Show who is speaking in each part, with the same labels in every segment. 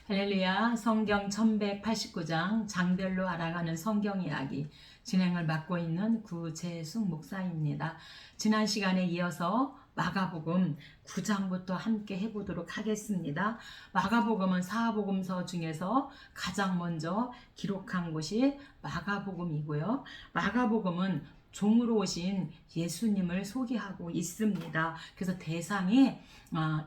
Speaker 1: 할렐루야. 성경 1189장 장별로 알아가는 성경 이야기 진행을 맡고 있는 구재숙 목사입니다. 지난 시간에 이어서 마가복음 9장부터 함께 해보도록 하겠습니다. 마가복음은 사복음서 중에서 가장 먼저 기록한 곳이 마가복음이고요. 마가복음은 종으로 오신 예수님을 소개하고 있습니다. 그래서 대상이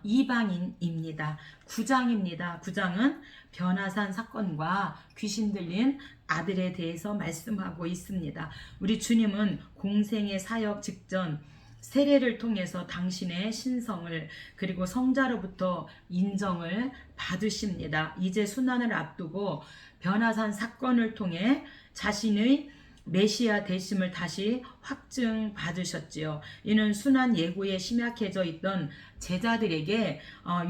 Speaker 1: 이방인입니다. 9장입니다. 9장은 변화산 사건과 귀신 들린 아들에 대해서 말씀하고 있습니다. 우리 주님은 공생의 사역 직전 세례를 통해서 당신의 신성을 그리고 성자로부터 인정을 받으십니다. 이제 순환을 앞두고 변화산 사건을 통해 자신의 메시아 되심을 다시 확증받으셨지요. 이는 순환 예고에 심약해져 있던 제자들에게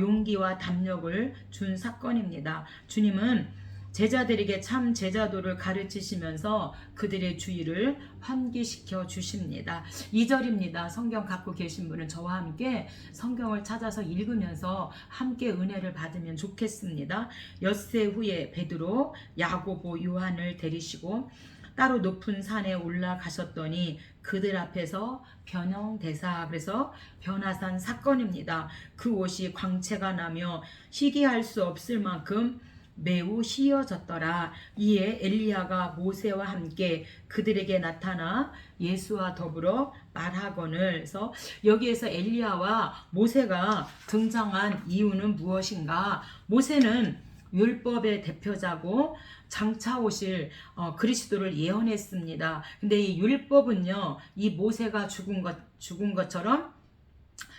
Speaker 1: 용기와 담력을 준 사건입니다. 주님은 제자들에게 참 제자도를 가르치시면서 그들의 주의를 환기시켜 주십니다. 2절입니다. 성경 갖고 계신 분은 저와 함께 성경을 찾아서 읽으면서 함께 은혜를 받으면 좋겠습니다. 엿새 후에 베드로, 야고보, 요한을 데리시고 따로 높은 산에 올라가셨더니 그들 앞에서 변형대사, 그래서 변화산 사건입니다. 그 옷이 광채가 나며 희귀할 수 없을 만큼 매우 희어졌더라. 이에 엘리야가 모세와 함께 그들에게 나타나 예수와 더불어 말하거늘. 그래서 여기에서 엘리야와 모세가 등장한 이유는 무엇인가? 모세는 율법의 대표자고 장차 오실 그리스도를 예언했습니다. 근데 이 율법은요, 이 모세가 죽은 것처럼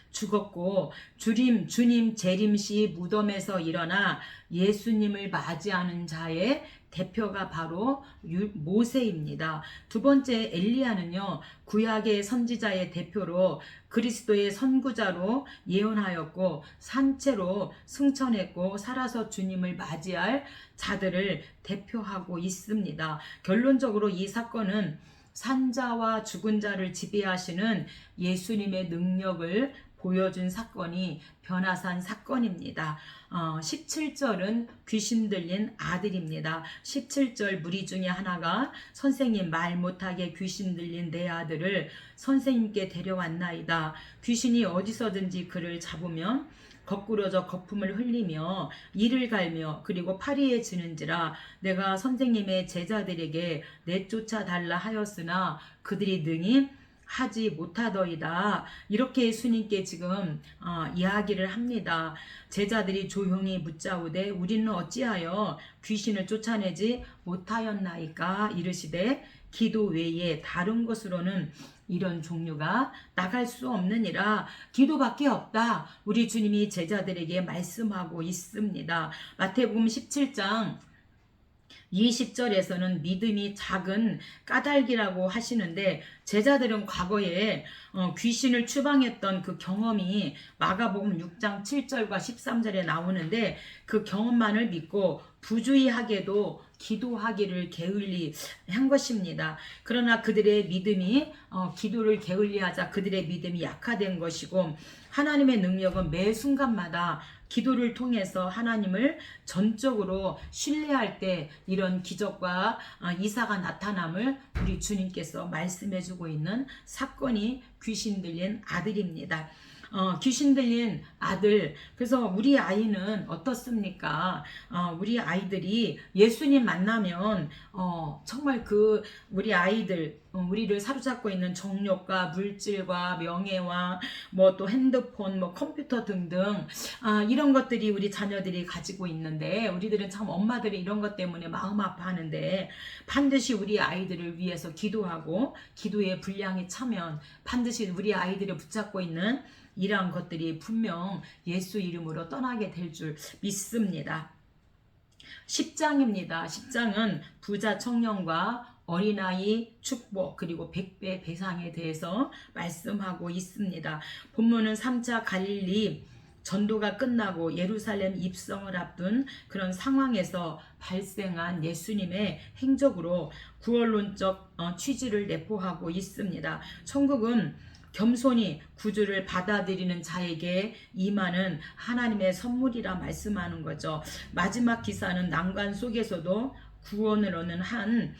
Speaker 1: 죽었고 주님 재림시 무덤에서 일어나 예수님을 맞이하는 자의 대표가 바로 모세입니다. 두 번째 엘리야는요, 구약의 선지자의 대표로 그리스도의 선구자로 예언하였고 산채로 승천했고 살아서 주님을 맞이할 자들을 대표하고 있습니다. 결론적으로 이 사건은 산자와 죽은 자를 지배하시는 예수님의 능력을 보여준 사건이 변화산 사건입니다. 17절은 귀신 들린 아들입니다. 17절 무리 중에 하나가 선생님 말 못하게 귀신 들린 내 아들을 선생님께 데려왔나이다. 귀신이 어디서든지 그를 잡으면 거꾸러져 거품을 흘리며 이를 갈며 그리고 파리에 지는지라 내가 선생님의 제자들에게 내쫓아 달라 하였으나 그들이 능히 하지 못하더이다. 이렇게 예수님께 지금 이야기를 합니다. 제자들이 조용히 묻자오되 우리는 어찌하여 귀신을 쫓아내지 못하였나이까? 이르시되 기도 외에 다른 것으로는 이런 종류가 나갈 수 없느니라. 기도밖에 없다. 우리 주님이 제자들에게 말씀하고 있습니다. 마태복음 17장 20절에서는 믿음이 작은 까닭이라고 하시는데 제자들은 과거에 귀신을 추방했던 그 경험이 마가복음 6장 7절과 13절에 나오는데 그 경험만을 믿고 부주의하게도 기도하기를 게을리한 것입니다. 그러나 그들의 믿음이 기도를 게을리하자 그들의 믿음이 약화된 것이고 하나님의 능력은 매 순간마다 기도를 통해서 하나님을 전적으로 신뢰할 때 이런 기적과 이사가 나타남을 우리 주님께서 말씀해 주고 있는 사건이 귀신 들린 아들입니다. 귀신 들린 아들. 그래서 우리 아이는 어떻습니까? 우리 아이들이 예수님 만나면 정말 그 우리 아이들 우리를 사로잡고 있는 정욕과 물질과 명예와 뭐 또 핸드폰, 뭐 컴퓨터 등등 이런 것들이 우리 자녀들이 가지고 있는데 우리들은 참 엄마들이 이런 것 때문에 마음 아파하는데 반드시 우리 아이들을 위해서 기도하고 기도에 분량이 차면 반드시 우리 아이들을 붙잡고 있는 이러한 것들이 분명 예수 이름으로 떠나게 될 줄 믿습니다. 10장입니다. 10장은 부자 청년과 어린아이 축복 그리고 백배 배상에 대해서 말씀하고 있습니다. 본문은 3차 갈릴리 전도가 끝나고 예루살렘 입성을 앞둔 그런 상황에서 발생한 예수님의 행적으로 구원론적 취지를 내포하고 있습니다. 천국은 겸손히 구주를 받아들이는 자에게 임하는 하나님의 선물이라 말씀하는 거죠. 마지막 기사는 난관 속에서도 구원을 얻는 한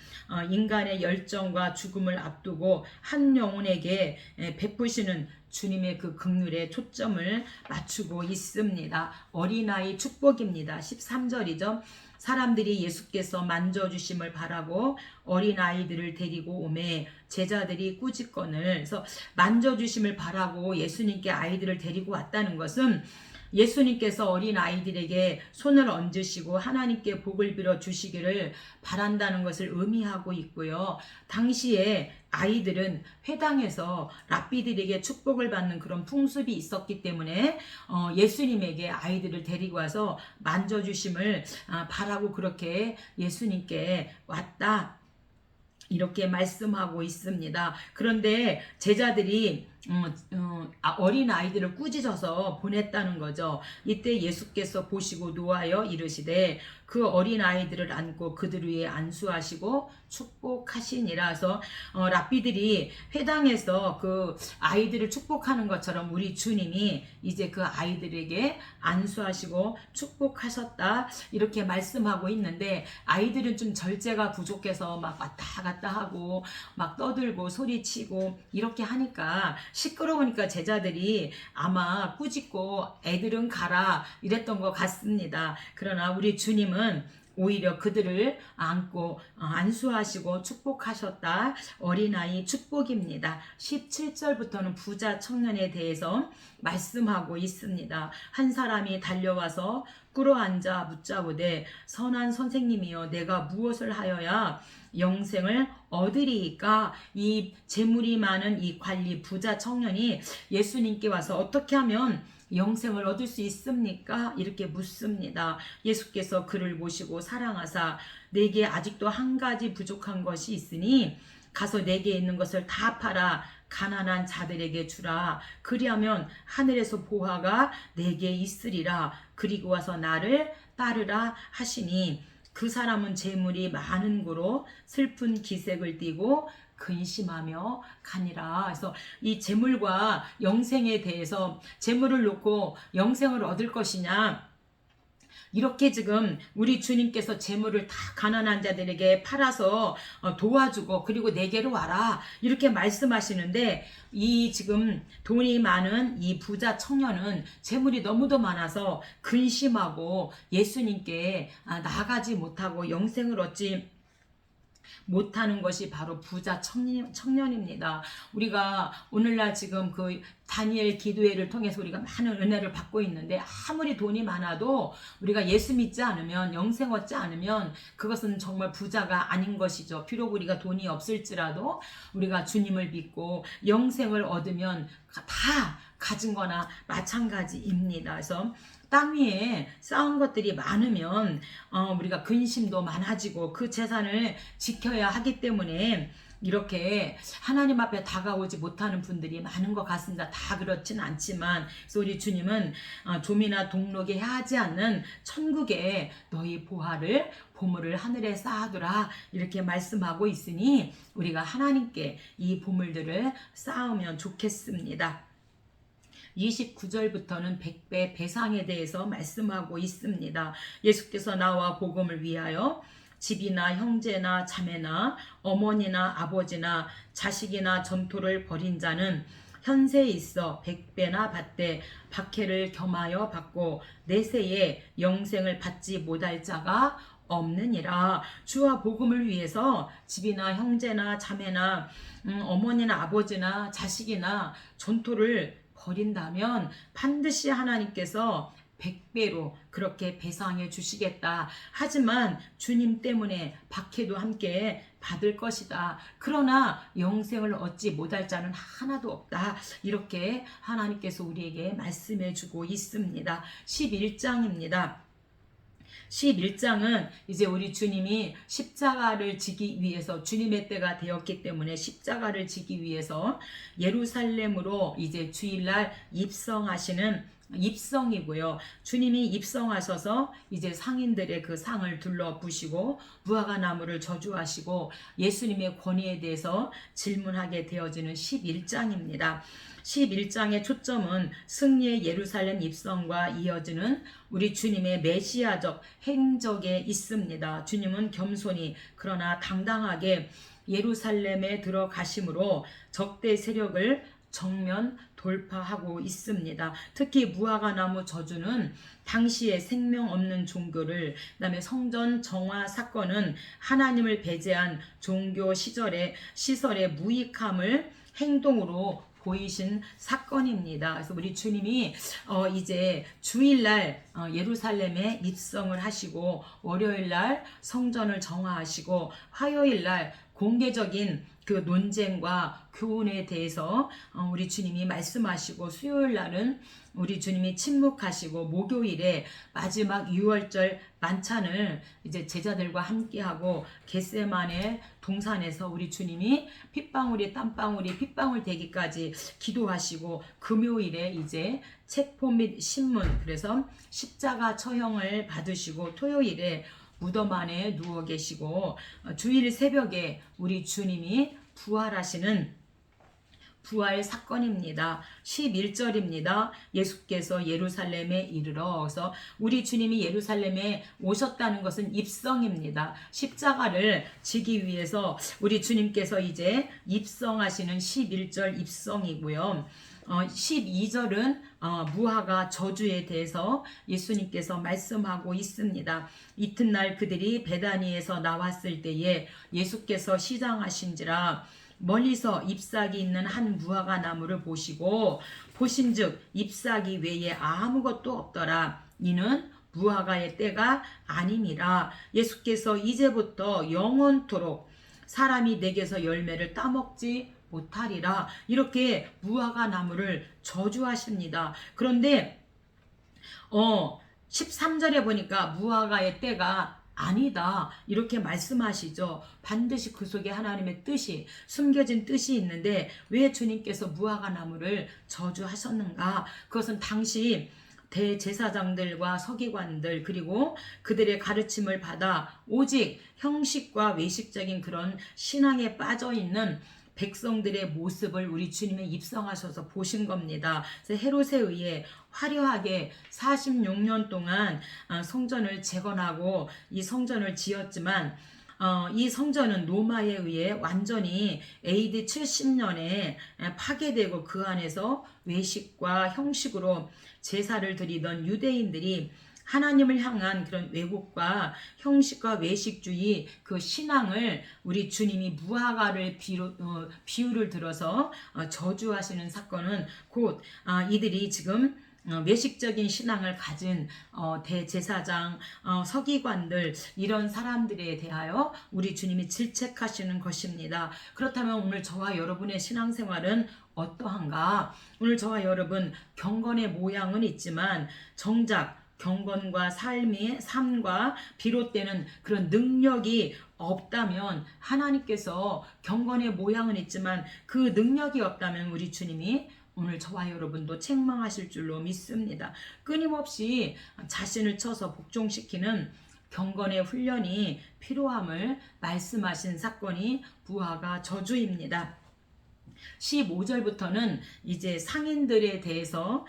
Speaker 1: 인간의 열정과 죽음을 앞두고 한 영혼에게 베푸시는 주님의 그 긍휼에 초점을 맞추고 있습니다. 어린아이 축복입니다. 13절이죠. 사람들이 예수께서 만져주심을 바라고 어린아이들을 데리고 오매 제자들이 꾸짖거늘. 그래서 만져주심을 바라고 예수님께 아이들을 데리고 왔다는 것은 예수님께서 어린 아이들에게 손을 얹으시고 하나님께 복을 빌어 주시기를 바란다는 것을 의미하고 있고요. 당시에 아이들은 회당에서 랍비들에게 축복을 받는 그런 풍습이 있었기 때문에 예수님에게 아이들을 데리고 와서 만져주심을 바라고 그렇게 예수님께 왔다, 이렇게 말씀하고 있습니다. 그런데 제자들이 어린 아이들을 꾸짖어서 보냈다는 거죠. 이때 예수께서 보시고 노하여 이르시되 그 어린 아이들을 안고 그들 위에 안수하시고 축복하시니라서 랍비들이 회당에서 그 아이들을 축복하는 것처럼 우리 주님이 이제 그 아이들에게 안수하시고 축복하셨다, 이렇게 말씀하고 있는데, 아이들은 좀 절제가 부족해서 막 왔다 갔다 하고 막 떠들고 소리치고 이렇게 하니까 시끄러우니까 제자들이 아마 꾸짖고 애들은 가라 이랬던 것 같습니다. 그러나 우리 주님은 오히려 그들을 안고 안수하시고 축복하셨다. 어린아이 축복입니다. 17절부터는 부자 청년에 대해서 말씀하고 있습니다. 한 사람이 달려와서 꿇어앉아 묻자오되 선한 선생님이여 내가 무엇을 하여야 영생을 얻으리이까? 이 재물이 많은 이 관리 부자 청년이 예수님께 와서 어떻게 하면 영생을 얻을 수 있습니까? 이렇게 묻습니다. 예수께서 그를 보시고 사랑하사 내게 아직도 한 가지 부족한 것이 있으니 가서 내게 있는 것을 다 팔아 가난한 자들에게 주라. 그리하면 하늘에서 보화가 내게 있으리라. 그리고 와서 나를 따르라 하시니 그 사람은 재물이 많은 고로 슬픈 기색을 띠고 근심하며 가니라. 그래서 이 재물과 영생에 대해서, 재물을 놓고 영생을 얻을 것이냐, 이렇게 지금 우리 주님께서 재물을 다 가난한 자들에게 팔아서 도와주고 그리고 내게로 와라 이렇게 말씀하시는데, 이 지금 돈이 많은 이 부자 청년은 재물이 너무도 많아서 근심하고 예수님께 나아가지 못하고 영생을 얻지 못하는 것이 바로 부자 청년입니다. 우리가 오늘날 지금 그 다니엘 기도회를 통해서 우리가 많은 은혜를 받고 있는데, 아무리 돈이 많아도 우리가 예수 믿지 않으면, 영생 얻지 않으면 그것은 정말 부자가 아닌 것이죠. 비록 우리가 돈이 없을지라도 우리가 주님을 믿고 영생을 얻으면 다 가진 거나 마찬가지입니다. 그래서 땅 위에 쌓은 것들이 많으면 우리가 근심도 많아지고 그 재산을 지켜야 하기 때문에 이렇게 하나님 앞에 다가오지 못하는 분들이 많은 것 같습니다. 다 그렇진 않지만, 그래서 우리 주님은 좀이나 동록에 하지 않는 천국에 너희 보물을 하늘에 쌓아두라 이렇게 말씀하고 있으니 우리가 하나님께 이 보물들을 쌓으면 좋겠습니다. 29절부터는 100배 배상에 대해서 말씀하고 있습니다. 예수께서 나와 복음을 위하여 집이나 형제나 자매나 어머니나 아버지나 자식이나 전토를 벌인 자는 현세에 있어 100배나 받되 박해를 겸하여 받고 내세에 영생을 받지 못할 자가 없느니라. 주와 복음을 위해서 집이나 형제나 자매나 어머니나 아버지나 자식이나 전토를 버린다면 반드시 하나님께서 100배로 그렇게 배상해 주시겠다. 하지만 주님 때문에 박해도 함께 받을 것이다. 그러나 영생을 얻지 못할 자는 하나도 없다. 이렇게 하나님께서 우리에게 말씀해 주고 있습니다. 11장입니다. 11장은 이제 우리 주님이 십자가를 지기 위해서, 주님의 때가 되었기 때문에 십자가를 지기 위해서 예루살렘으로 이제 주일날 입성하시는 입성이고요. 주님이 입성하셔서 이제 상인들의 그 상을 둘러부시고 무화과 나무를 저주하시고 예수님의 권위에 대해서 질문하게 되어지는 11장입니다. 11장의 초점은 승리의 예루살렘 입성과 이어지는 우리 주님의 메시아적 행적에 있습니다. 주님은 겸손히 그러나 당당하게 예루살렘에 들어가심으로 적대 세력을 정면 돌파하고 있습니다. 특히 무화과 나무 저주는 당시의 생명 없는 종교를, 그다음에 성전 정화 사건은 하나님을 배제한 종교 시설의 무익함을 행동으로 보이신 사건입니다. 그래서 우리 주님이 이제 주일날 예루살렘에 입성을 하시고 월요일날 성전을 정화하시고 화요일날 공개적인 그 논쟁과 교훈에 대해서 우리 주님이 말씀하시고 수요일 날은 우리 주님이 침묵하시고 목요일에 마지막 유월절 만찬을 이제 제자들과 함께하고 겟세마네 동산에서 우리 주님이 핏방울이 땀방울이 핏방울 되기까지 기도하시고 금요일에 이제 책포 및 신문, 그래서 십자가 처형을 받으시고 토요일에 무덤 안에 누워 계시고 주일 새벽에 우리 주님이 부활하시는 부활 사건입니다. 11절입니다. 예수께서 예루살렘에 이르러, 그래서 우리 주님이 예루살렘에 오셨다는 것은 입성입니다. 십자가를 지기 위해서 우리 주님께서 이제 입성하시는 11절 입성이고요. 12절은 무화과 저주에 대해서 예수님께서 말씀하고 있습니다. 이튿날 그들이 베다니에서 나왔을 때에 예수께서 시장하신지라 멀리서 잎사귀 있는 한 무화과 나무를 보신즉 잎사귀 외에 아무것도 없더라. 이는 무화과의 때가 아니니라. 예수께서 이제부터 영원토록 사람이 내게서 열매를 따먹지 못하리라. 이렇게 무화과 나무를 저주하십니다. 그런데 13절에 보니까 무화과의 때가 아니다 이렇게 말씀하시죠. 반드시 그 속에 하나님의 뜻이, 숨겨진 뜻이 있는데 왜 주님께서 무화과 나무를 저주하셨는가? 그것은 당시 대제사장들과 서기관들 그리고 그들의 가르침을 받아 오직 형식과 외식적인 그런 신앙에 빠져있는 백성들의 모습을 우리 주님이 입성하셔서 보신 겁니다. 그래서 헤롯에 의해 화려하게 46년 동안 성전을 재건하고 이 성전을 지었지만 이 성전은 로마에 의해 완전히 AD 70년에 파괴되고 그 안에서 외식과 형식으로 제사를 드리던 유대인들이 하나님을 향한 그런 왜곡과 형식과 외식주의 그 신앙을 우리 주님이 무화과를 비유를 들어서 저주하시는 사건은 곧 이들이 지금 외식적인 신앙을 가진 대제사장, 서기관들 이런 사람들에 대하여 우리 주님이 질책하시는 것입니다. 그렇다면 오늘 저와 여러분의 신앙생활은 어떠한가? 오늘 저와 여러분 경건의 모양은 있지만 정작 경건과 삶과 비롯되는 그런 능력이 없다면, 하나님께서 경건의 모양은 있지만 그 능력이 없다면 우리 주님이 오늘 저와 여러분도 책망하실 줄로 믿습니다. 끊임없이 자신을 쳐서 복종시키는 경건의 훈련이 필요함을 말씀하신 사건이 무화과 저주입니다. 15절부터는 이제 상인들에 대해서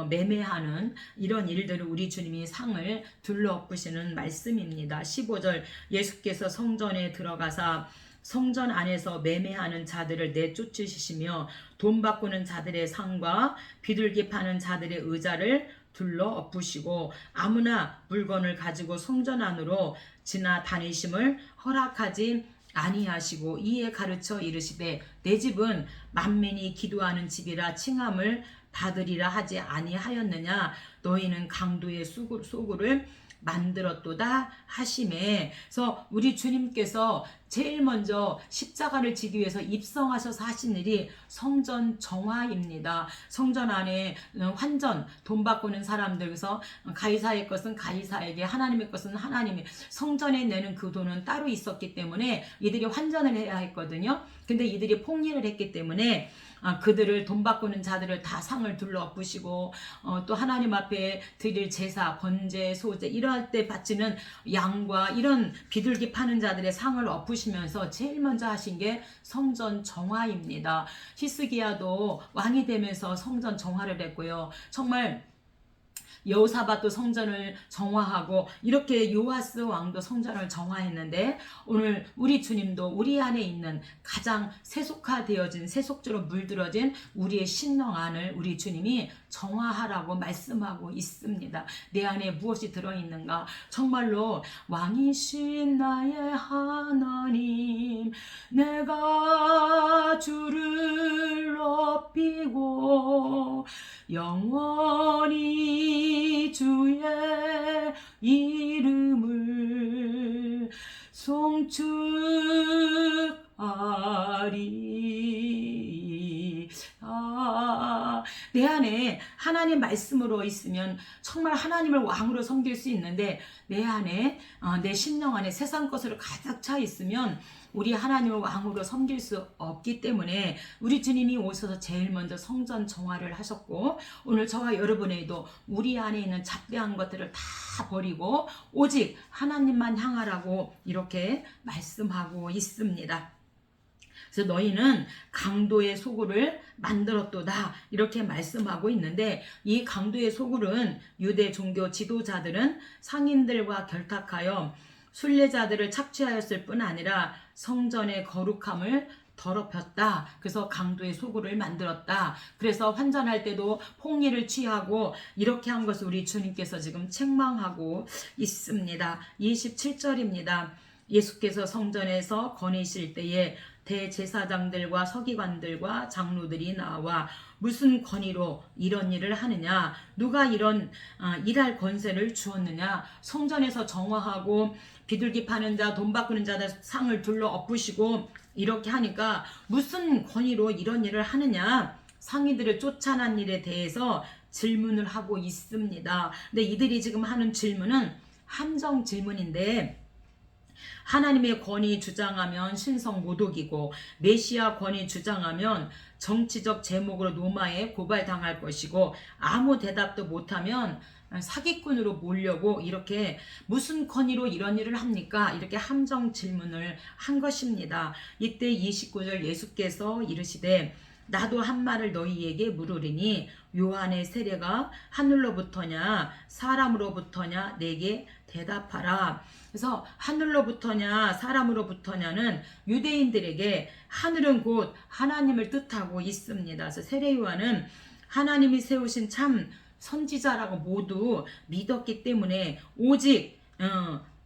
Speaker 1: 매매하는 이런 일들을 우리 주님이 상을 둘러엎으시는 말씀입니다. 15절 예수께서 성전에 들어가사 성전 안에서 매매하는 자들을 내쫓으시며 돈 바꾸는 자들의 상과 비둘기 파는 자들의 의자를 둘러 엎으시고 아무나 물건을 가지고 성전 안으로 지나 다니심을 허락하지 아니하시고 이에 가르쳐 이르시되 내 집은 만민이 기도하는 집이라 칭함을 받으리라 하지 아니하였느냐? 너희는 강도의 소굴을 만들었도다 하심에. 그래서 우리 주님께서 제일 먼저 십자가를 지기 위해서 입성하셔서 하신 일이 성전 정화입니다. 성전 안에 환전, 돈 바꾸는 사람들, 그래서 가이사의 것은 가이사에게, 하나님의 것은 하나님의, 성전에 내는 그 돈은 따로 있었기 때문에 이들이 환전을 해야 했거든요. 근데 이들이 폭리를 했기 때문에 그들을, 돈 바꾸는 자들을 다 상을 둘러 엎으시고, 또 하나님 앞에 드릴 제사, 번제, 소제 이럴 때 바치는 양과 이런 비둘기 파는 자들의 상을 엎으시면서 제일 먼저 하신 게 성전 정화입니다. 히스기야도 왕이 되면서 성전 정화를 했고요. 정말 여호사밧도 성전을 정화하고, 이렇게 요아스 왕도 성전을 정화했는데, 오늘 우리 주님도 우리 안에 있는 가장 세속화되어진, 세속적으로 물들어진 우리의 심령 안을 우리 주님이 정화하라고 말씀하고 있습니다. 내 안에 무엇이 들어있는가? 정말로 왕이신 나의 하나님, 내가 주를 높이고 영원히 주의 이름을 송축하리. 내 안에 하나님 말씀으로 있으면 정말 하나님을 왕으로 섬길 수 있는데, 내 안에 내 심령 안에 세상 것으로 가득 차 있으면 우리 하나님을 왕으로 섬길 수 없기 때문에 우리 주님이 오셔서 제일 먼저 성전 정화를 하셨고, 오늘 저와 여러분에도 우리 안에 있는 잡대한 것들을 다 버리고 오직 하나님만 향하라고 이렇게 말씀하고 있습니다. 그래서 너희는 강도의 소굴을 만들었도다 이렇게 말씀하고 있는데, 이 강도의 소굴은 유대 종교 지도자들은 상인들과 결탁하여 순례자들을 착취하였을 뿐 아니라 성전의 거룩함을 더럽혔다. 그래서 강도의 소굴을 만들었다. 그래서 환전할 때도 폭리를 취하고 이렇게 한 것을 우리 주님께서 지금 책망하고 있습니다. 27절입니다. 예수께서 성전에서 거니실 때에 대제사장들과 서기관들과 장로들이 나와 무슨 권위로 이런 일을 하느냐? 누가 이런 일할 권세를 주었느냐? 성전에서 정화하고 비둘기 파는 자, 돈 바꾸는 자들 상을 둘러 엎으시고 이렇게 하니까 무슨 권위로 이런 일을 하느냐? 상인들을 쫓아난 일에 대해서 질문을 하고 있습니다. 근데 이들이 지금 하는 질문은 함정 질문인데, 하나님의 권위 주장하면 신성 모독이고, 메시아 권위 주장하면 정치적 제목으로 로마에 고발당할 것이고, 아무 대답도 못하면 사기꾼으로 몰려고, 이렇게 무슨 권위로 이런 일을 합니까? 이렇게 함정 질문을 한 것입니다. 이때 29절 예수께서 이르시되 나도 한 말을 너희에게 물으리니 요한의 세례가 하늘로부터냐 사람으로부터냐 내게 대답하라. 그래서 하늘로부터냐 사람으로부터냐는 유대인들에게 하늘은 곧 하나님을 뜻하고 있습니다. 그래서 세례 요한은 하나님이 세우신 참 선지자라고 모두 믿었기 때문에 오직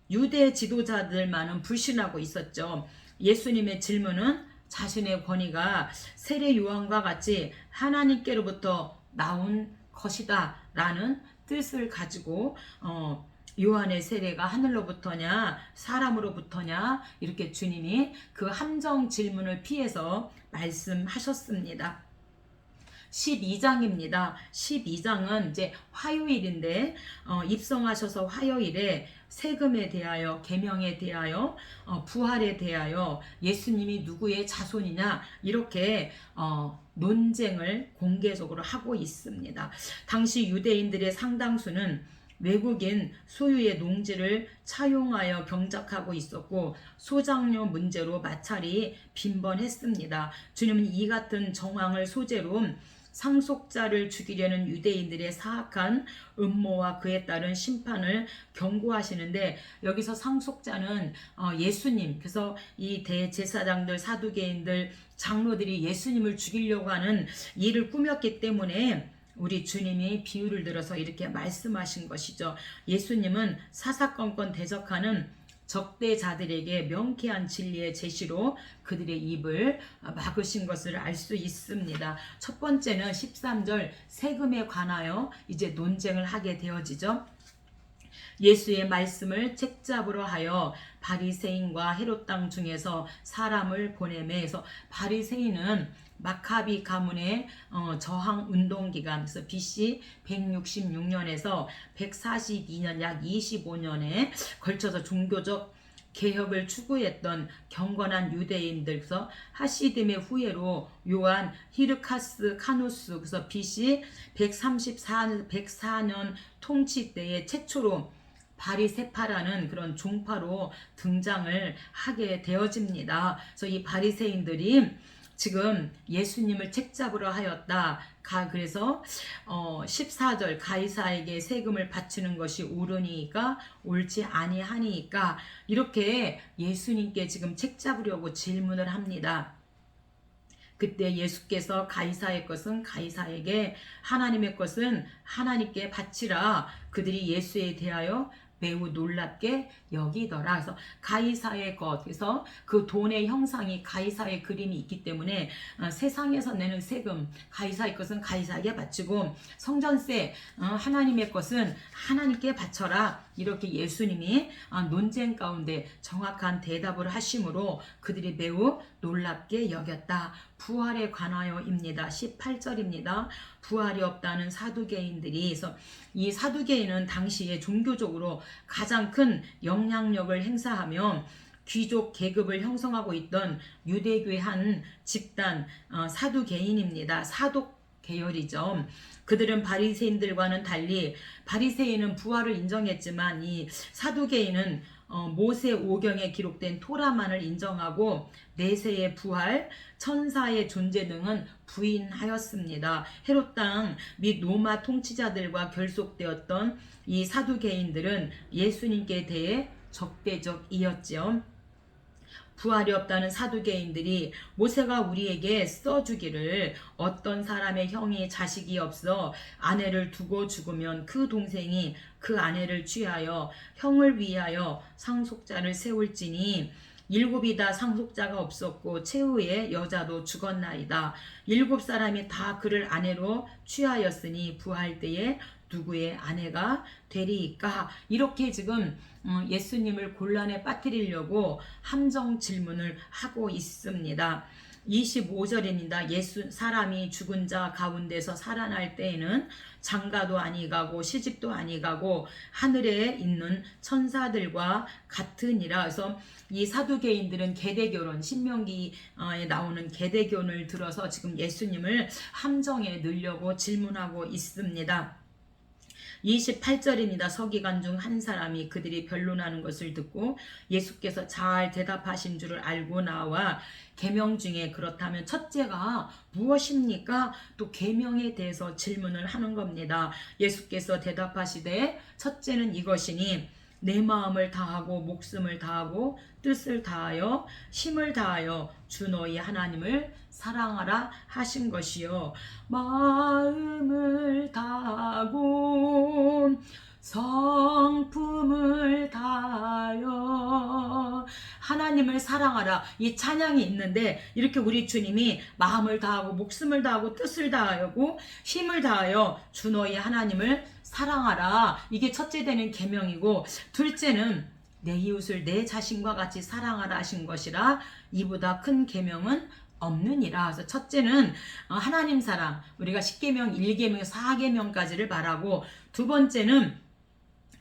Speaker 1: 유대 지도자들만은 불신하고 있었죠. 예수님의 질문은 자신의 권위가 세례 요한과 같이 하나님께로부터 나온 것이다 라는 뜻을 가지고 요한의 세례가 하늘로부터냐 사람으로부터냐 이렇게 주님이 그 함정 질문을 피해서 말씀하셨습니다. 12장입니다. 12장은 이제 화요일인데 입성하셔서 화요일에 세금에 대하여, 계명에 대하여, 부활에 대하여 예수님이 누구의 자손이냐 이렇게 논쟁을 공개적으로 하고 있습니다. 당시 유대인들의 상당수는 외국인 소유의 농지를 차용하여 경작하고 있었고 소장료 문제로 마찰이 빈번했습니다. 주님은 이 같은 정황을 소재로 상속자를 죽이려는 유대인들의 사악한 음모와 그에 따른 심판을 경고하시는데, 여기서 상속자는 예수님, 그래서 이 대제사장들, 사두개인들, 장로들이 예수님을 죽이려고 하는 일을 꾸몄기 때문에 우리 주님이 비유를 들어서 이렇게 말씀하신 것이죠. 예수님은 사사건건 대적하는 적대자들에게 명쾌한 진리의 제시로 그들의 입을 막으신 것을 알 수 있습니다. 첫 번째는 13절 세금에 관하여 이제 논쟁을 하게 되어지죠. 예수의 말씀을 책잡으러 하여 바리새인과 헤롯 땅 중에서 사람을 보내매서, 바리새인은 마카비 가문의 저항 운동 기간, 그래서 BC 166년에서 142년 약 25년에 걸쳐서 종교적 개혁을 추구했던 경건한 유대인들, 그래서 하시딤의 후예로 요한 히르카스 카누스, 그래서 BC 104년 통치 때에 최초로 바리세파라는 그런 종파로 등장을 하게 되어집니다. 그래서 이 바리새인들이 지금 예수님을 책잡으러 하였다. 그래서 14절 가이사에게 세금을 바치는 것이 옳으니까 옳지 아니하니까 이렇게 예수님께 지금 책잡으려고 질문을 합니다. 그때 예수께서 가이사의 것은 가이사에게, 하나님의 것은 하나님께 바치라. 그들이 예수에 대하여 매우 놀랍게 여기더라. 그래서 가이사의 것, 그래서 그 돈의 형상이 가이사의 그림이 있기 때문에 세상에서 내는 세금, 가이사의 것은 가이사에게 바치고 성전세, 하나님의 것은 하나님께 바쳐라. 이렇게 예수님이 논쟁 가운데 정확한 대답을 하심으로 그들이 매우 놀랍게 여겼다. 부활에 관하여입니다. 18절입니다. 부활이 없다는 사두개인들이, 그래서 이 사두개인은 당시에 종교적으로 가장 큰 영향력을 행사하며 귀족 계급을 형성하고 있던 유대교의 한 집단 사두개인입니다. 사독 계열이죠. 그들은 바리새인들과는 달리, 바리새인은 부활을 인정했지만 이 사두개인은 모세 오경에 기록된 토라만을 인정하고 내세의 부활, 천사의 존재 등은 부인하였습니다. 헤롯 땅 및 로마 통치자들과 결속되었던 이 사두개인들은 예수님께 대해 적대적이었지요. 부활이 없다는 사두개인들이 모세가 우리에게 써주기를, 어떤 사람의 형이 자식이 없어 아내를 두고 죽으면 그 동생이 그 아내를 취하여 형을 위하여 상속자를 세울지니 7이 다 상속자가 없었고 최후의 여자도 죽었나이다. 7 사람이 다 그를 아내로 취하였으니 부활 때에 누구의 아내가 되리이까. 이렇게 지금 예수님을 곤란에 빠뜨리려고 함정 질문을 하고 있습니다. 25절입니다. 사람이 죽은 자 가운데서 살아날 때에는 장가도 아니가고 시집도 아니가고 하늘에 있는 천사들과 같으니라. 그래서 이 사두개인들은 계대교론, 신명기에 나오는 계대교론을 들어서 지금 예수님을 함정에 넣으려고 질문하고 있습니다. 28절입니다. 서기관 중 한 사람이 그들이 변론하는 것을 듣고 예수께서 잘 대답하신 줄을 알고 나와 계명 중에 그렇다면 첫째가 무엇입니까? 또 계명에 대해서 질문을 하는 겁니다. 예수께서 대답하시되 첫째는 이것이니 내 마음을 다하고 목숨을 다하고 뜻을 다하여 힘을 다하여 주 너희 하나님을 사랑하라 하신 것이요. 마음을 다하고 성품을 다하여 하나님을 사랑하라. 이 찬양이 있는데 이렇게 우리 주님이 마음을 다하고 목숨을 다하고 뜻을 다하고 힘을 다하여 주 너희 하나님을 사랑하라. 이게 첫째 되는 계명이고, 둘째는 내 이웃을 내 자신과 같이 사랑하라 하신 것이라. 이보다 큰 계명은 없느니라. 그래서 첫째는 하나님 사랑, 우리가 10계명, 1계명, 4계명까지를 말하고, 두 번째는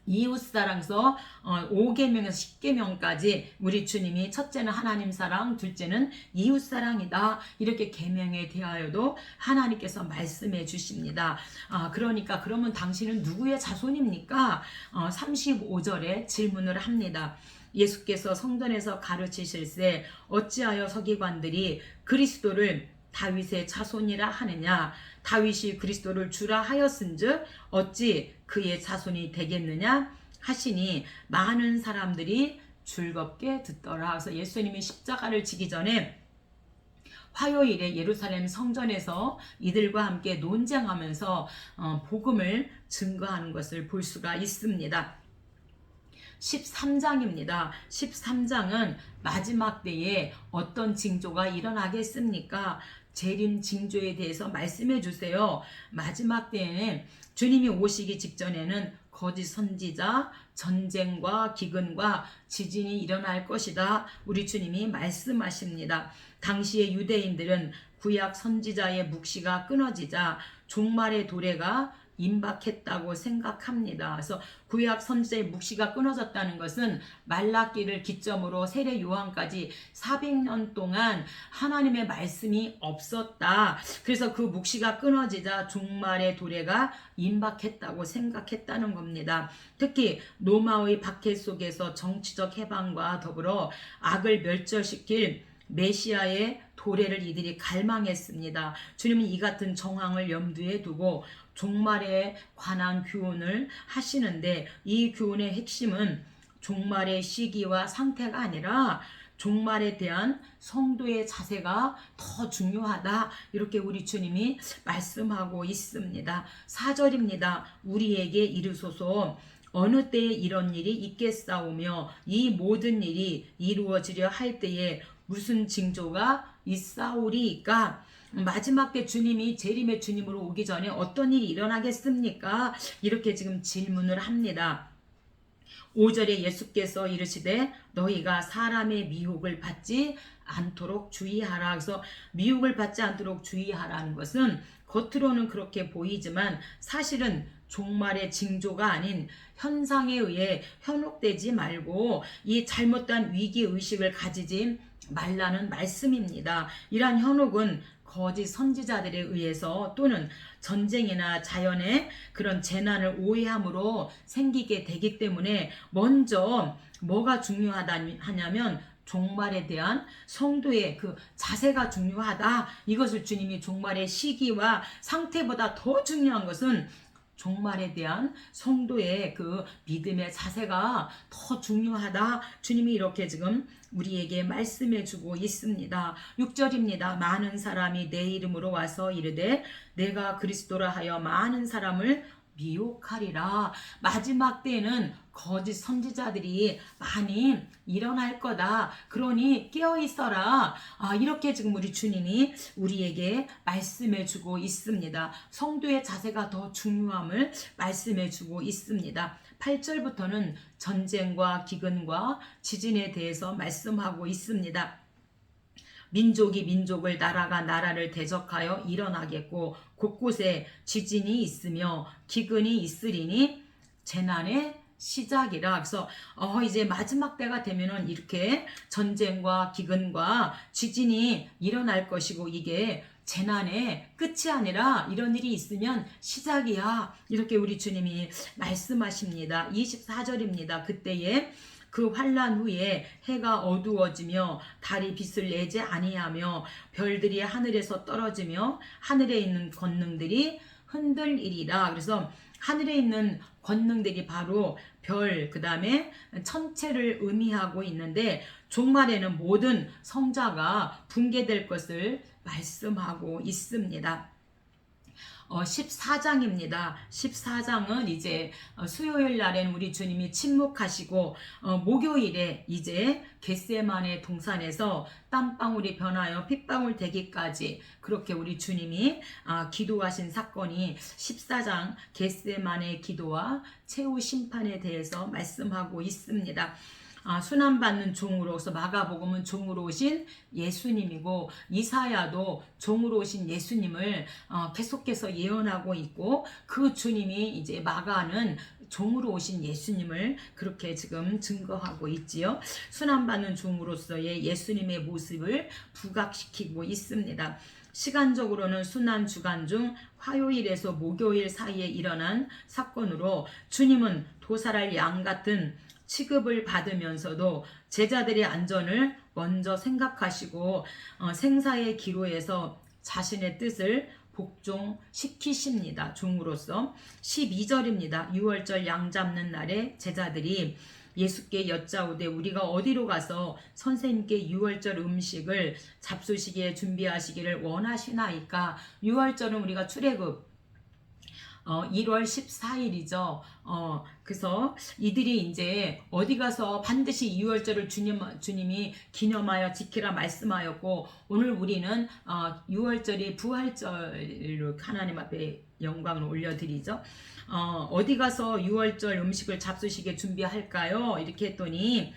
Speaker 1: 이웃사랑서 5계명에서 10계명까지 우리 주님이 첫째는 하나님 사랑, 둘째는 이웃사랑이다. 이렇게 계명에 대하여도 하나님께서 말씀해 주십니다. 그러니까 그러면 당신은 누구의 자손입니까? 35절에 질문을 합니다. 예수께서 성전에서 가르치실세 어찌하여 서기관들이 그리스도를 다윗의 자손이라 하느냐? 다윗이 그리스도를 주라 하였은즉 어찌 그의 자손이 되겠느냐 하시니 많은 사람들이 즐겁게 듣더라. 그래서 예수님이 십자가를 지기 전에 화요일에 예루살렘 성전에서 이들과 함께 논쟁하면서 복음을 증거하는 것을 볼 수가 있습니다. 13장입니다. 13장은 마지막 때에 어떤 징조가 일어나겠습니까? 재림 징조에 대해서 말씀해 주세요. 마지막 때에는 주님이 오시기 직전에는 거짓 선지자, 전쟁과 기근과 지진이 일어날 것이다. 우리 주님이 말씀하십니다. 당시의 유대인들은 구약 선지자의 묵시가 끊어지자 종말의 도래가 임박했다고 생각합니다. 그래서 구약 선지자의 묵시가 끊어졌다는 것은 말라기를 기점으로 세례 요한까지 400년 동안 하나님의 말씀이 없었다. 그래서 그 묵시가 끊어지자 종말의 도래가 임박했다고 생각했다는 겁니다. 특히 로마의 박해 속에서 정치적 해방과 더불어 악을 멸절시킬 메시아의 도래를 이들이 갈망했습니다. 주님은 이 같은 정황을 염두에 두고 종말에 관한 교훈을 하시는데, 이 교훈의 핵심은 종말의 시기와 상태가 아니라 종말에 대한 성도의 자세가 더 중요하다. 이렇게 우리 주님이 말씀하고 있습니다. 4절입니다. 우리에게 이르소서 어느 때에 이런 일이 있겠사오며 이 모든 일이 이루어지려 할 때에 무슨 징조가 있사오리이까? 마지막 때 주님이 재림의 주님으로 오기 전에 어떤 일이 일어나겠습니까? 이렇게 지금 질문을 합니다. 5절에 예수께서 이르시되 너희가 사람의 미혹을 받지 않도록 주의하라. 그래서 미혹을 받지 않도록 주의하라는 것은 겉으로는 그렇게 보이지만 사실은 종말의 징조가 아닌 현상에 의해 현혹되지 말고 이 잘못된 위기의식을 가지지 말라는 말씀입니다. 이러한 현혹은 거짓 선지자들에 의해서 또는 전쟁이나 자연의 그런 재난을 오해함으로 생기게 되기 때문에 먼저 뭐가 중요하다 하냐면 종말에 대한 성도의 그 자세가 중요하다. 이것을 주님이 종말의 시기와 상태보다 더 중요한 것은 종말에 대한 성도의 그 믿음의 자세가 더 중요하다. 주님이 이렇게 지금 우리에게 말씀해 주고 있습니다. 6절입니다. 많은 사람이 내 이름으로 와서 이르되 내가 그리스도라 하여 많은 사람을 미혹하리라. 마지막 때에는 거짓 선지자들이 많이 일어날 거다. 그러니 깨어 있어라. 이렇게 지금 우리 주님이 우리에게 말씀해 주고 있습니다. 성도의 자세가 더 중요함을 말씀해 주고 있습니다. 8절부터는 전쟁과 기근과 지진에 대해서 말씀하고 있습니다. 민족이 민족을, 나라가 나라를 대적하여 일어나겠고 곳곳에 지진이 있으며 기근이 있으리니 재난의 시작이라. 그래서 이제 마지막 때가 되면은 이렇게 전쟁과 기근과 지진이 일어날 것이고 이게 재난의 끝이 아니라 이런 일이 있으면 시작이야. 이렇게 우리 주님이 말씀하십니다. 24절입니다. 그때에 그 환난 후에 해가 어두워지며 달이 빛을 내지 아니하며 별들이 하늘에서 떨어지며 하늘에 있는 권능들이 흔들리리라. 그래서 하늘에 있는 권능들이 바로 별, 그 다음에 천체를 의미하고 있는데 종말에는 모든 성자가 붕괴될 것을 말씀하고 있습니다. 14장입니다. 14장은 이제 수요일 날에는 우리 주님이 침묵하시고 목요일에 이제 겟세마네 동산에서 땀방울이 변하여 핏방울 되기까지 그렇게 우리 주님이 기도하신 사건이 14장 겟세마네 기도와 최후 심판에 대해서 말씀하고 있습니다. 순환받는 종으로서 마가복음은 종으로 오신 예수님이고 이사야도 종으로 오신 예수님을 계속해서 예언하고 있고 그 주님이 이제 마가는 종으로 오신 예수님을 그렇게 지금 증거하고 있지요. 순환받는 종으로서의 예수님의 모습을 부각시키고 있습니다. 시간적으로는 순환 주간 중 화요일에서 목요일 사이에 일어난 사건으로 주님은 도살할 양 같은 취급을 받으면서도 제자들의 안전을 먼저 생각하시고 생사의 기로에서 자신의 뜻을 복종시키십니다. 종으로서. 12절입니다. 6월절 양 잡는 날에 제자들이 예수께 여짜오되 우리가 어디로 가서 선생님께 6월절 음식을 잡수시기에 준비하시기를 원하시나이까. 6월절은 우리가 출애굽 1월 14일이죠. 그래서 이들이 이제 어디 가서 반드시 유월절을 주님이 기념하여 지키라 말씀하였고, 오늘 우리는 유월절이 부활절로 하나님 앞에 영광을 올려드리죠. 어디 가서 유월절 음식을 잡수시게 준비할까요? 이렇게 했더니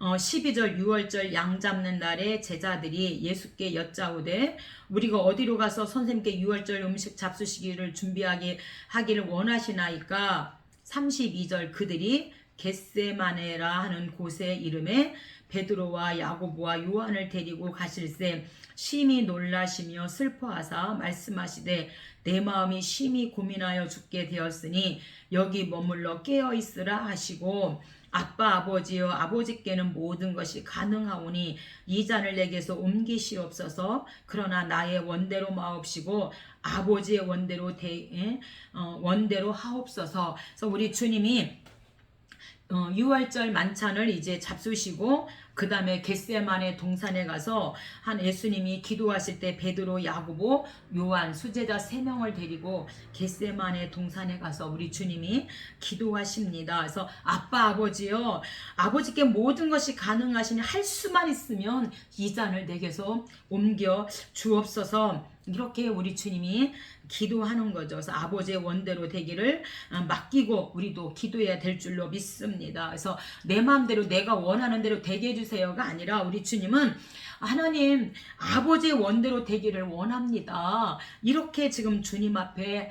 Speaker 1: 12절 유월절 양 잡는 날에 제자들이 예수께 여짜오되 우리가 어디로 가서 선생님께 유월절 음식 잡수시기를 하기를 원하시나이까. 32절 그들이 겟세마네라 하는 곳의 이름에 베드로와 야고보와 요한을 데리고 가실새 심히 놀라시며 슬퍼하사 말씀하시되 내 마음이 심히 고민하여 죽게 되었으니 여기 머물러 깨어 있으라 하시고 아빠 아버지여 아버지께는 모든 것이 가능하오니 이 잔을 내게서 옮기시옵소서. 그러나 나의 원대로 마옵시고 아버지의 원대로 하옵소서. 그래서 우리 주님이 유월절 만찬을 이제 잡수시고 그 다음에 겟세마네 동산에 가서 한 예수님이 기도하실 때 베드로, 야고보, 요한 수제자 3명을 데리고 겟세마네 동산에 가서 우리 주님이 기도하십니다. 그래서 아빠 아버지요 아버지께 모든 것이 가능하시니 할 수만 있으면 이 잔을 내게서 옮겨 주옵소서. 이렇게 우리 주님이 기도하는 거죠. 그래서 아버지의 원대로 되기를 맡기고 우리도 기도해야 될 줄로 믿습니다. 그래서 내 마음대로 내가 원하는 대로 되게 해주세요가 아니라 우리 주님은 하나님 아버지의 원대로 되기를 원합니다. 이렇게 지금 주님 앞에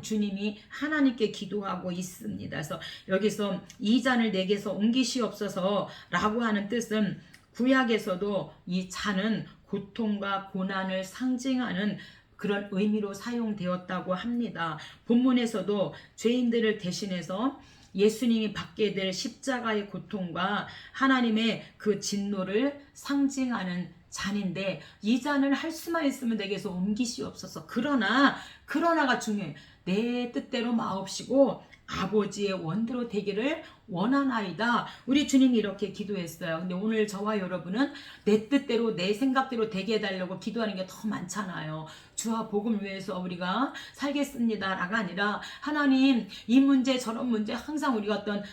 Speaker 1: 주님이 하나님께 기도하고 있습니다. 그래서 여기서 이 잔을 내게서 옮기시옵소서 라고 하는 뜻은 구약에서도 이 잔은 고통과 고난을 상징하는 그런 의미로 사용되었다고 합니다. 본문에서도 죄인들을 대신해서 예수님이 받게 될 십자가의 고통과 하나님의 그 진노를 상징하는 잔인데 이 잔을 할 수만 있으면 내게서 옮기시옵소서. 그러나가 중요해. 내 뜻대로 마옵시고 아버지의 원대로 되기를 원하나이다. 우리 주님이 이렇게 기도했어요. 근데 오늘 저와 여러분은 내 뜻대로 내 생각대로 되게 해달라고 기도하는 게 더 많잖아요. 주와 복음을 위해서 우리가 살겠습니다라가 아니라 하나님 이 문제 저런 문제 항상 우리가 어떤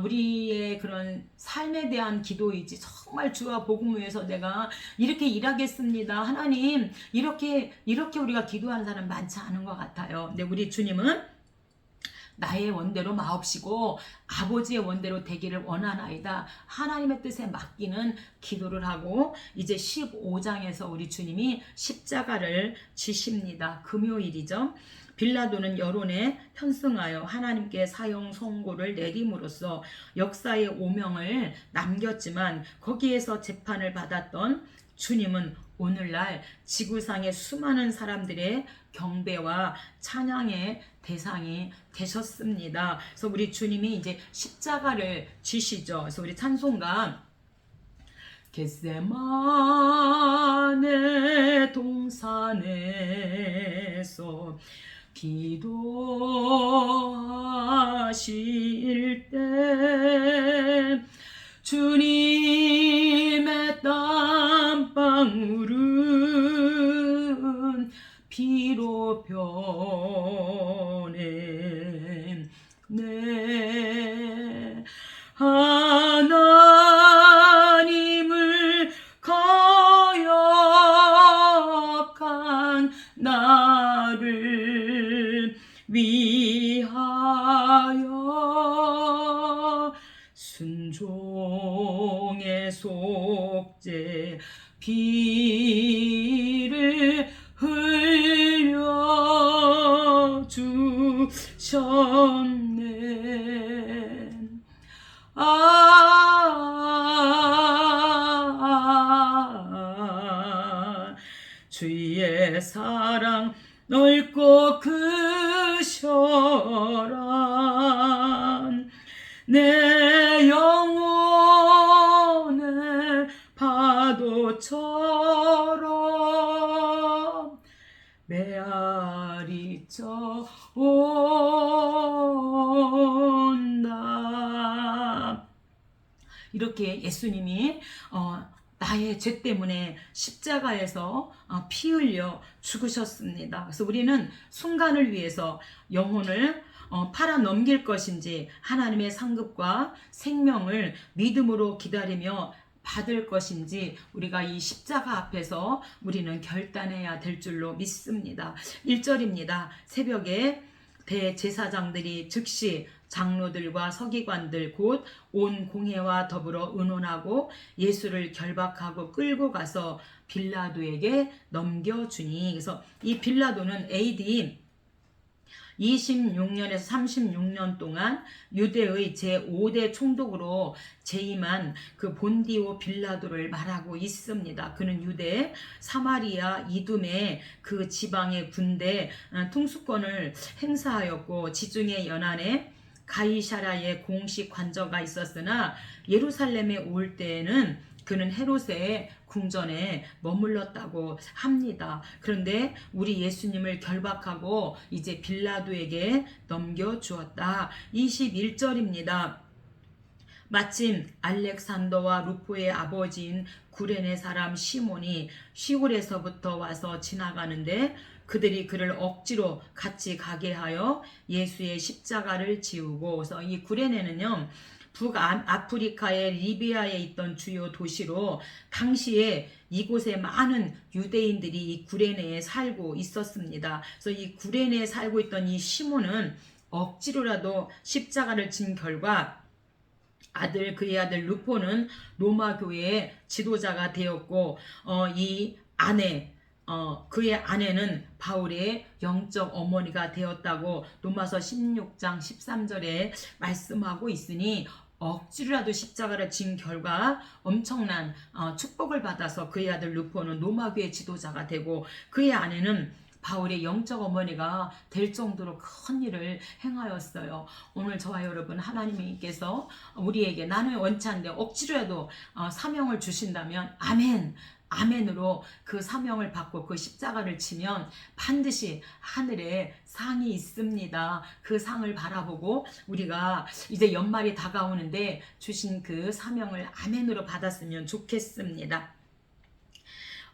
Speaker 1: 우리의 그런 삶에 대한 기도이지 정말 주와 복음을 위해서 내가 이렇게 일하겠습니다. 하나님 이렇게 우리가 기도하는 사람 많지 않은 것 같아요. 근데 우리 주님은 나의 원대로 마옵시고 아버지의 원대로 되기를 원하나이다. 하나님의 뜻에 맡기는 기도를 하고 이제 15장에서 우리 주님이 십자가를 지십니다. 금요일이죠. 빌라도는 여론에 편승하여 하나님께 사형 선고를 내림으로써 역사의 오명을 남겼지만 거기에서 재판을 받았던 주님은 오늘날 지구상의 수많은 사람들의 경배와 찬양의 대상이 되셨습니다. 그래서 우리 주님이 이제 십자가를 지시죠. 그래서 우리 찬송가 겟세마네 동산에서 기도하실 때 주님의 땀방울은 피로 변했네. 하나님을 거역한 나를 위하여 순종의 속죄 피를 흘려 주셨네. 주의 사랑 넓고 크셔라. 내 영혼의 파도처럼 메아리쳐 온다. 이렇게 예수님이 나의 죄 때문에 십자가에서 피 흘려 죽으셨습니다. 그래서 우리는 순간을 위해서 영혼을 팔아 넘길 것인지 하나님의 상급과 생명을 믿음으로 기다리며 받을 것인지 우리가 이 십자가 앞에서 우리는 결단해야 될 줄로 믿습니다. 1절입니다. 새벽에 대제사장들이 즉시 장로들과 서기관들 곧 온 공회와 더불어 의논하고 예수를 결박하고 끌고 가서 빌라도에게 넘겨주니, 그래서 이 빌라도는 AD 26년에서 36년 동안 유대의 제5대 총독으로 재임한 그 본디오 빌라도를 말하고 있습니다. 그는 유대, 사마리아, 이둠의 그 지방의 군대 통수권을 행사하였고 지중해 연안에 가이사라의 공식 관저가 있었으나 예루살렘에 올 때에는 그는 헤롯의 궁전에 머물렀다고 합니다. 그런데 우리 예수님을 결박하고 이제 빌라도에게 넘겨주었다. 21절입니다. 마침 알렉산더와 루포의 아버지인 구레네 사람 시몬이 시골에서부터 와서 지나가는데 그들이 그를 억지로 같이 가게 하여 예수의 십자가를 지우고, 그래서 이 구레네는요 북아프리카의 리비아에 있던 주요 도시로 당시에 이곳에 많은 유대인들이 이 구레네에 살고 있었습니다. 그래서 이 구레네에 살고 있던 이 시몬은 억지로라도 십자가를 진 결과 그의 아들 루포는 로마 교회의 지도자가 되었고 이 아내 그의 아내는 바울의 영적 어머니가 되었다고 로마서 16장 13절에 말씀하고 있으니 억지로라도 십자가를 진 결과 엄청난 축복을 받아서 그의 아들 루포는 로마교회 지도자가 되고 그의 아내는 바울의 영적 어머니가 될 정도로 큰 일을 행하였어요. 오늘 저와 여러분 하나님께서 우리에게 나는 원치 않는데 억지로라도 사명을 주신다면 아멘. 아멘으로 그 사명을 받고 그 십자가를 치면 반드시 하늘에 상이 있습니다. 그 상을 바라보고 우리가 이제 연말이 다가오는데 주신 그 사명을 아멘으로 받았으면 좋겠습니다.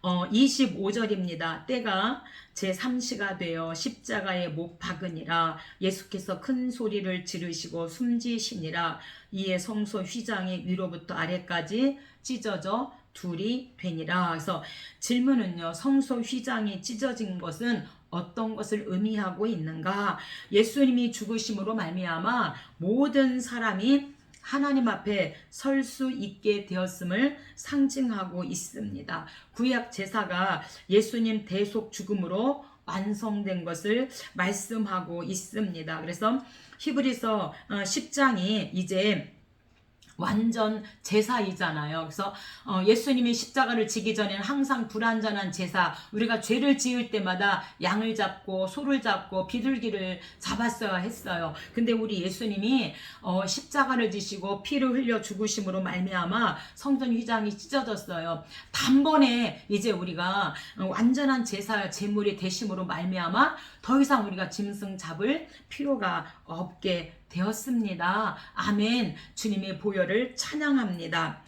Speaker 1: 25절입니다. 때가 제3시가 되어 십자가에 못 박으니라. 예수께서 큰 소리를 지르시고 숨지시니라. 이에 성소 휘장이 위로부터 아래까지 찢어져 둘이 되니라. 그래서 질문은요, 성소 휘장이 찢어진 것은 어떤 것을 의미하고 있는가? 예수님이 죽으심으로 말미암아 모든 사람이 하나님 앞에 설 수 있게 되었음을 상징하고 있습니다. 구약 제사가 예수님 대속 죽음으로 완성된 것을 말씀하고 있습니다. 그래서 히브리서 10장이 이제 완전 제사이잖아요. 그래서 예수님이 십자가를 지기 전에는 항상 불완전한 제사, 우리가 죄를 지을 때마다 양을 잡고 소를 잡고 비둘기를 잡았어야 했어요. 근데 우리 예수님이 십자가를 지시고 피를 흘려 죽으심으로 말미암아 성전 휘장이 찢어졌어요. 단번에 이제 우리가 완전한 제사 제물이 되심으로 말미암아 더 이상 우리가 짐승 잡을 필요가 없게 되었습니다. 아멘. 주님의 보혈을 찬양합니다.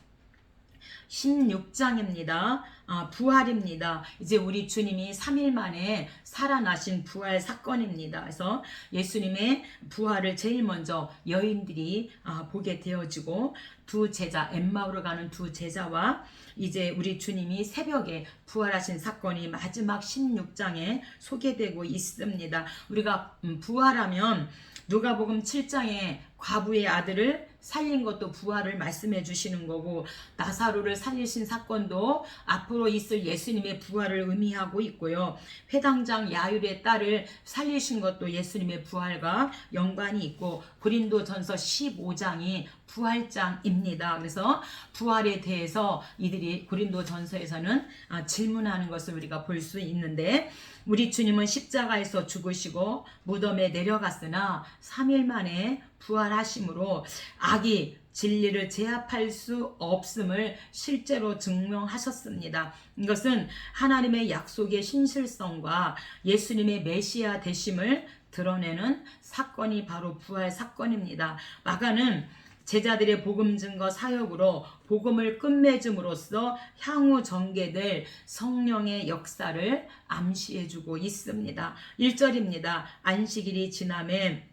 Speaker 1: 16장입니다. 부활입니다. 이제 우리 주님이 3일 만에 살아나신 부활 사건입니다. 그래서 예수님의 부활을 제일 먼저 여인들이 보게 되어지고 두 제자, 엠마오로 가는 두 제자와 이제 우리 주님이 새벽에 부활하신 사건이 마지막 16장에 소개되고 있습니다. 우리가 부활하면 누가복음 7장에 과부의 아들을 살린 것도 부활을 말씀해 주시는 거고 나사로를 살리신 사건도 앞으로 있을 예수님의 부활을 의미하고 있고요. 회당장 야율의 딸을 살리신 것도 예수님의 부활과 연관이 있고 고린도전서 15장이 부활장입니다. 그래서 부활에 대해서 이들이 고린도전서에서는 질문하는 것을 우리가 볼 수 있는데 우리 주님은 십자가에서 죽으시고 무덤에 내려갔으나 3일 만에 부활하심으로 악이 진리를 제압할 수 없음을 실제로 증명하셨습니다. 이것은 하나님의 약속의 신실성과 예수님의 메시아 되심을 드러내는 사건이 바로 부활 사건입니다. 마가는 제자들의 복음 증거 사역으로 복음을 끝맺음으로써 향후 전개될 성령의 역사를 암시해주고 있습니다. 1절입니다. 안식일이 지남에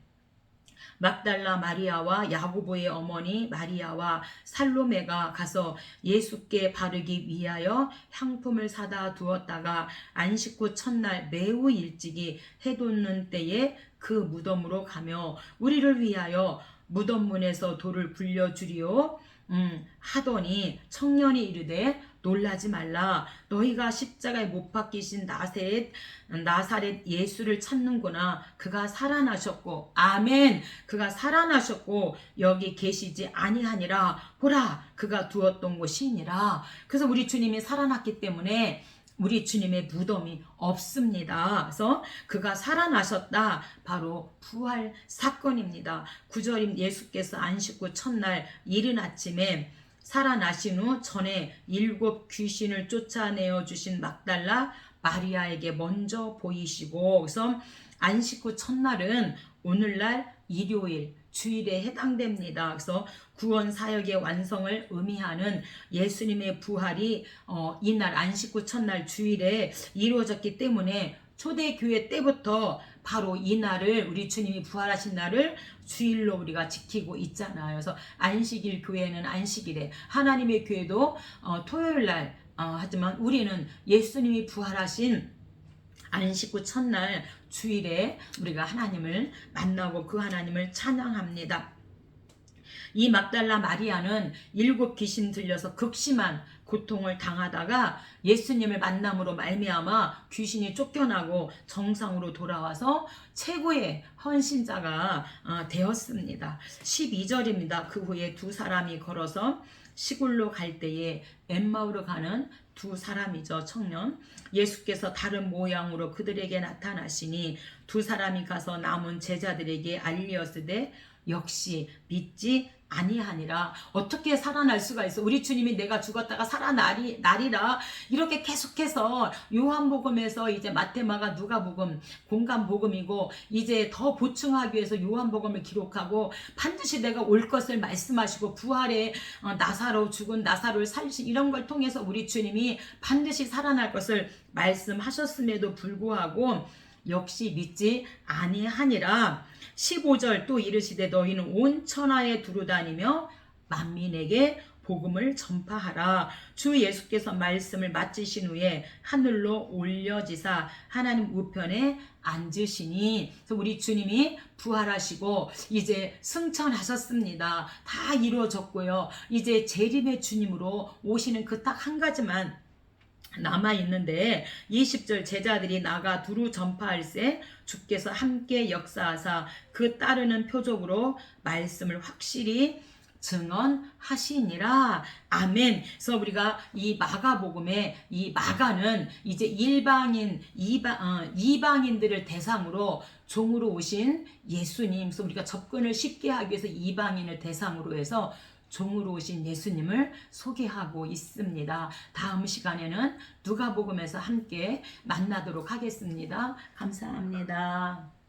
Speaker 1: 막달라 마리아와 야고보의 어머니 마리아와 살로메가 가서 예수께 바르기 위하여 향품을 사다 두었다가 안식 후 첫날 매우 일찍이 해 돋는 때에 그 무덤으로 가며 우리를 위하여 무덤 문에서 돌을 굴려주리오 하더니 청년이 이르되 놀라지 말라. 너희가 십자가에 못 박히신 나사렛 예수를 찾는구나. 그가 살아나셨고, 아멘. 그가 살아나셨고 여기 계시지 아니하니라. 보라, 그가 두었던 곳이니라. 그래서 우리 주님이 살아났기 때문에 우리 주님의 무덤이 없습니다. 그래서 그가 살아나셨다. 바로 부활 사건입니다. 9절임 예수께서 안식 후 첫날 이른 아침에 살아나신 후 전에 7 귀신을 쫓아내어 주신 막달라 마리아에게 먼저 보이시고, 그래서 안식 후 첫날은 오늘날 일요일 주일에 해당됩니다. 그래서 구원 사역의 완성을 의미하는 예수님의 부활이 이날 안식 후 첫날 주일에 이루어졌기 때문에 초대교회 때부터 바로 이 날을, 우리 주님이 부활하신 날을 주일로 우리가 지키고 있잖아요. 그래서 안식일 교회는 안식일에, 하나님의 교회도 토요일날 하지만 우리는 예수님이 부활하신 안식 후 첫날 주일에 우리가 하나님을 만나고 그 하나님을 찬양합니다. 이 막달라 마리아는 7 귀신 들려서 극심한 고통을 당하다가 예수님을 만남으로 말미암아 귀신이 쫓겨나고 정상으로 돌아와서 최고의 헌신자가 되었습니다. 12절입니다. 그 후에 2 사람이 걸어서 시골로 갈 때에 엠마오로 가는 2 사람이죠. 청년. 예수께서 다른 모양으로 그들에게 나타나시니 2 사람이 가서 남은 제자들에게 알리었으되 역시 믿지 아니하니라. 어떻게 살아날 수가 있어? 우리 주님이 내가 죽었다가 살아나리라 이렇게 계속해서 요한복음에서 이제 마태마가 누가복음 공간복음이고 이제 더 보충하기 위해서 요한복음을 기록하고 반드시 내가 올 것을 말씀하시고 부활의 죽은 나사로를 살리신 이런 걸 통해서 우리 주님이 반드시 살아날 것을 말씀하셨음에도 불구하고 역시 믿지 아니하니라. 15절 또 이르시되 너희는 온 천하에 두루다니며 만민에게 복음을 전파하라. 주 예수께서 말씀을 마치신 후에 하늘로 올려지사 하나님 우편에 앉으시니, 그래서 우리 주님이 부활하시고 이제 승천하셨습니다. 다 이루어졌고요. 이제 재림의 주님으로 오시는 그 딱 한 가지만 남아있는데 20절 제자들이 나가 두루 전파할세 주께서 함께 역사하사 그 따르는 표적으로 말씀을 확실히 증언하시니라. 아멘. 그래서 우리가 이 마가복음에 이 마가는 이제 이방인들을 대상으로 종으로 오신 예수님, 그래서 우리가 접근을 쉽게 하기 위해서 이방인을 대상으로 해서 종으로 오신 예수님을 소개하고 있습니다. 다음 시간에는 누가복음에서 함께 만나도록 하겠습니다. 감사합니다.